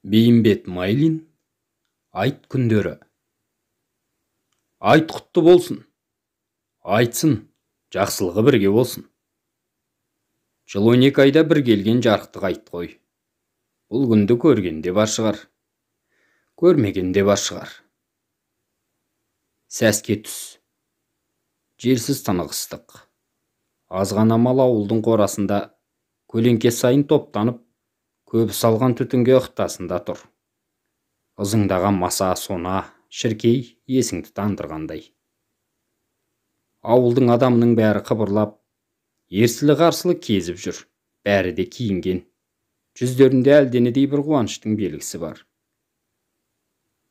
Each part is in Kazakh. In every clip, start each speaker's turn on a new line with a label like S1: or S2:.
S1: Бейімбет Майлин, айт күндері. Айт құтты болсын, айтсын, жақсылығы бірге болсын. Жыл 12 айда бір келген жарықтық айт қой. Бұл күнді көргенде бар шығар, көрмегенде бар шығар. Сәске түс, желсіз тынық ыстық. Азғана мал ауылдың қорасында көлеңке сайын топтанып, көбі салған түтінге ықтасында тұр. Ызыңдаған маса, сона, шіркей есіңді тандырғандай. Ауылдың адамының бәрі қыбырлап, ерсілі-қарсылы кезіп жүр, бәрі де киінген. Жүздерінде әлденедей бір қуаныштың белгісі бар.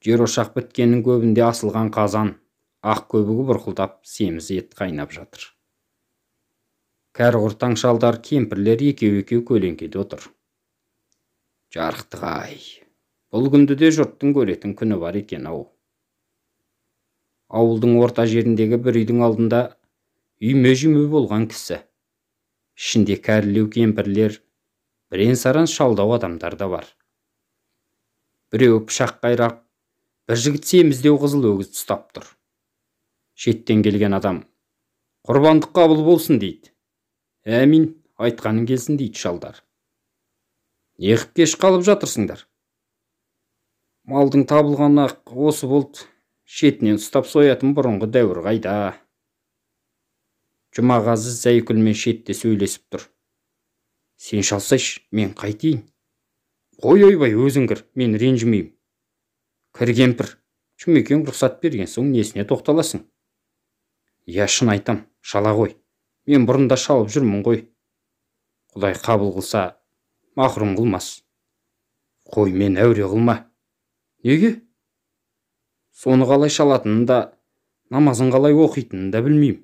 S1: Жер ошақ біткеннің көбінде асылған қазан, ақ көбігі бұрқылдап, семіз ет қайнап жатыр. Кәрі-құртаң шалдар, кемпірлер екеу-екеу көлеңкеде отыр. Жарықтық-ай, бұл күнді де жұрттың көретін күні бар екен-ау. Ауылдың орта жеріндегі бір үйдің алдында үйме-жүйме болған кісі. Ішінде кәрілеу кемпірлер, бірен-саран шалдау адамдар да бар. Біреуі пышақ қайрақ, бір жігіт семіздеу қызыл өгіз ұстап тұр. Шеттен келген адам: «Құрбандық қабыл болсын» дейді. «Әмин, айтқаның келсін» дейді шалдар. «Неғып кеш қалып жатырсыңдар?» «Малдың табылғаны осы болды. Шетінен ұстап соятын бұрынғы дәуір қайда?» Жұмағазы Зәйкүлмен шетте сөйлесіп тұр. «Сен шалсайш, мен қайтейін?» «Қой ойбай, өзің кір, мен ренжімеймін». «Кір кемпір, Жұмекең рұқсат берген соң несіне тоқталасың?» «Я шын айтам, шала ғой. Мен бұрында шалып жүрмін ғой. Құдай қабыл қылса, мақұрым қылмас». «Қой, мен әуре қылма». «Неге?» «Соны қалай шалатынын да, намазын қалай оқитынын да білмеймін».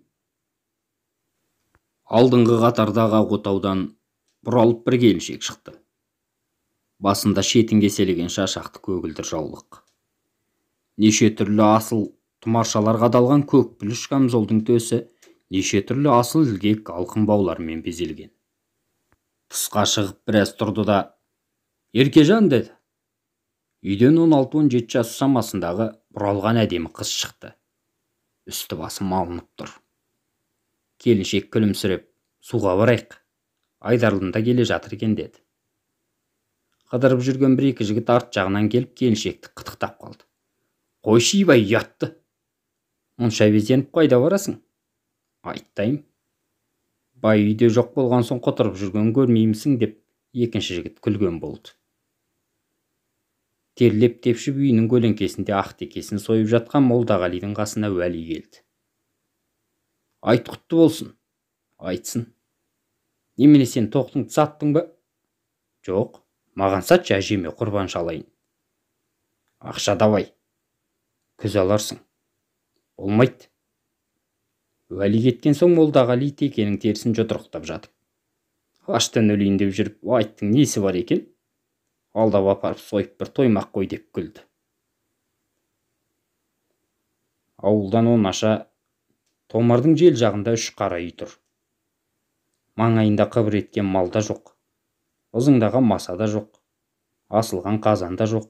S1: Алдыңғы қатардағы отаудан бұралып бір келіншек шықты. Басында шетін кеселеген шашақты көгілдір жаулық. Неше түрлі асыл тұмаршалар қадалған көк пүліш камзолдың төсі неше түрлі асыл ілгек алқын баулармен безелген. Тысқа шығып біраз тұрды да: «Еркежан» деді. Үйден 16-17 жас шамасындағы бұралған әдемі қыз шықты. Үсті басы малынып тұр. Келіншек күлімсіреп: «Суға барайық, Айдарлында келе жатыр екен» деді. Қыдырып жүрген бір-екі жігіт арт жағынан келіп келіншекті қытықтап қалды. «Қой шибай, ұятты! Мұнша безеніп қайда барасың?» «Айттайым. Бай үйде жоқ болған соң құтырып жүрген көрмеймісің» деп екінші жігіт күлген болды. Терлеп тепшіп үйінің көлеңкесінде ақ текесін сойып жатқан Молдағалидың қасына уәли келді. «Айт құтты болсын, айтсын». «Немене, сен тоқтыңды саттың ба?» «Жоқ, маған сатшы, әжеме құрбан шалайын». «Ақша давай, күз аларсың». «Болмайды». Уәли кеткен соң Молдағали текенің терісін жұдырықтап жатып: «Аштан өлейін деп жүріп, айттың несі бар екен? Алдап апарып сойып бір тоймақ қой» деп күлді. Ауылдан оңаша Томардың жел жағында 3 қара үй тұр. Маңайында қыбыр еткен мал да жоқ, ызыңдаған маса да жоқ, асылған қазан да жоқ,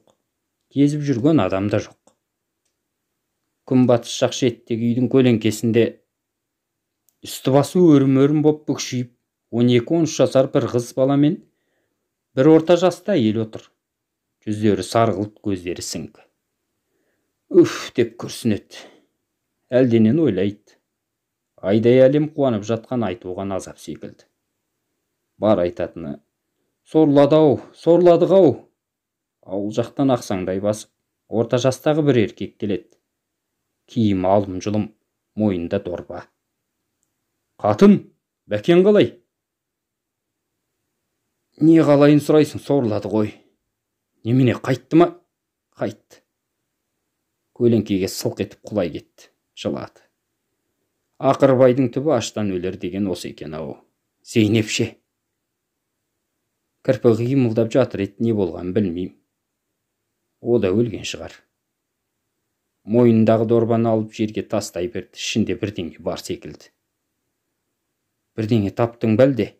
S1: кезіп жүрген адам да жоқ. Күнбатыс жақ шеттегі үйдің көлеңкесінде үсті басы өрім-өрім боп бүкшиіп 12-13 жасар бір қыз бала мен бір орта жаста әйел отыр. Жүздері сарғылт, көздері сіңкі. «Үф» деп күрсінеді. Әлденен ойлайды. Айдай әлем қуанып жатқан айтуған азап секілді. Бар айтатыны: «Сорлады-ау, сорладық-ау». Ауыл жақтан ақсаңдай басып, орта жастағы бір еркек келеді. Киімі алым-жұлым, мойнында дорба. «Қатын, бәкең қалай?» «Не қалайын сұрайсың, сорлады ғой». «Немене, қайтты ма?» «Қайтты». Көлеңкеге сылқ етіп құлай кетті, жылады. Ақырбайдың түбі аштан өлер деген осы екен-ау. Зейнеп ше? Кірпігі қимылдап жатыр еді, не болған білмеймін. О да өлген шығар. Мойнындағы дорбаны алып жерге тастай берді, ішінде бірдеңе бар секілді. «Бірдеңе таптың бәлде?»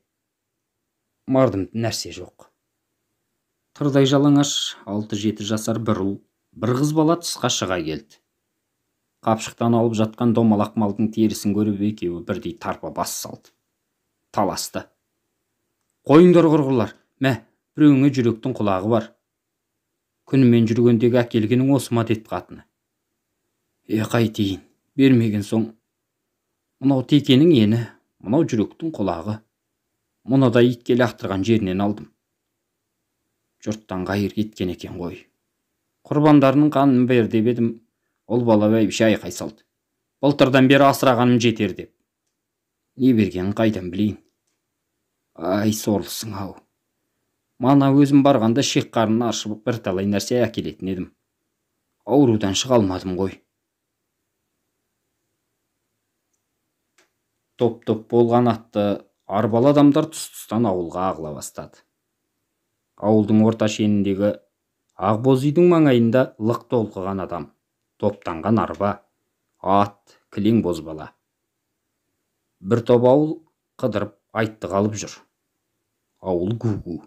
S1: «Мардым, нәрсе жоқ». Тырдай жалаңаш 6-7 жасар бір ұл, бір қыз бала тысқа шыға келді. Қапшықтан алып жатқан домалақ малдың терісін көріп екеуі бірдей тарпа бас салды. Таласты. Қойыңдар құрғырлар, мә, біреуіңе жүректің құлағы бар. Күнімен жүргендегі әкелгенің осы ма деді қатыны. Қайтейін, бермеген соң. Мынау текенің ені, мынау жүректің құлағы. Мұны да итке лақтырған жерінен алдым. Жұрттан қайыр кеткен екен ғой. Құрбандарының қанын бер деп едім, ол бала бәйбіше айқай салды. Былтырдан бері асырағаным жетер деп. Не бергенін қайдан білейін. Ай, сорлысың ау. Мана өзім барғанда шек қарнын аршып бірталай нәрсе әкелетін едім. Аурудан шыға алмадым ғой. Топ-топ болған атты арбалы адамдар тұс-тұстан ауылға ағыла бастады. Ауылдың орта шеніндегі ақбоз үйдің маңайында лық толқыған адам, топтанған арба, ат, кілең бозбала. Бір топ ауыл қыдырып айтты қалып жүр. Ауыл гу-гу.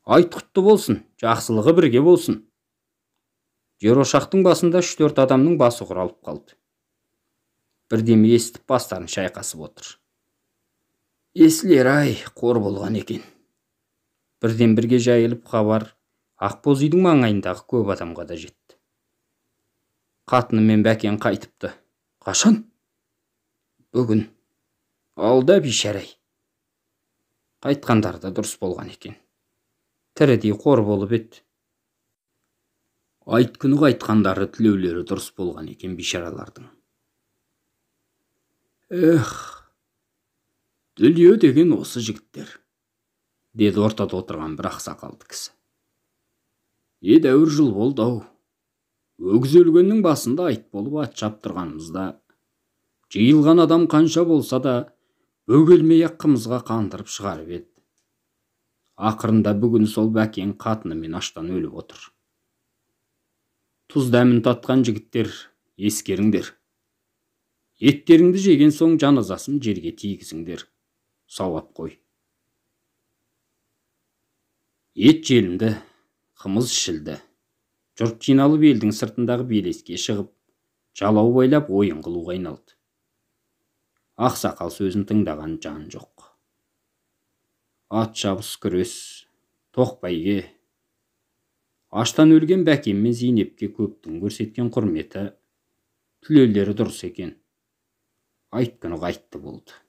S1: Айт құтты болсын, жақсылығы бірге болсын. Жер ошақтың басында 3-4 адамның басы құралып қалды. Бірдеме естіп бастарын шайқасып отыр. Есілер-ай, қор болған екен. Бірден бірге жайылып хабар ақбоз үйдің маңайындағы көп адамға да жетті. Қатыны мен бәкен қайтыпты. Қашан? Бүгін. Алда бишарай. Қайтқандары да дұрыс болған екен. Тірідей қор болып еді. Айт күні қайтқандары тілеулері дұрыс болған екен бишаралардың. Дүние деген осы жігіттер, деді ортада отырған бір ақсақалды кісі. Едәуір жыл болды ау. Өгіз өлгеннің басында айт болып ат шаптырғанымызда, жиылған адам қанша болса да, бөгелмей-ақ қымызға қандырып шығарып еді. Ақырында бүгін сол бәкен қатынымен аштан өліп отыр. Тұз дәмін татқан жігіттер, ескеріңдер. Еттеріңді жеген соң жаназасын жерге тигізіңдер. Сауап қой. Ет желімді, қымыз ішілді. Жұрт жиналып елдің сыртындағы белеске шығып, жалау байлап ойын қылуға айналды. Ақсақал сөзін тыңдаған жан жоқ. Ат шабыс күрес, тоқ бәйге. Аштан өлген бәкен мен Зейнепке көптің көрсеткен құрметі, тілеулері дұрыс екен. Айт күні қайтты болды.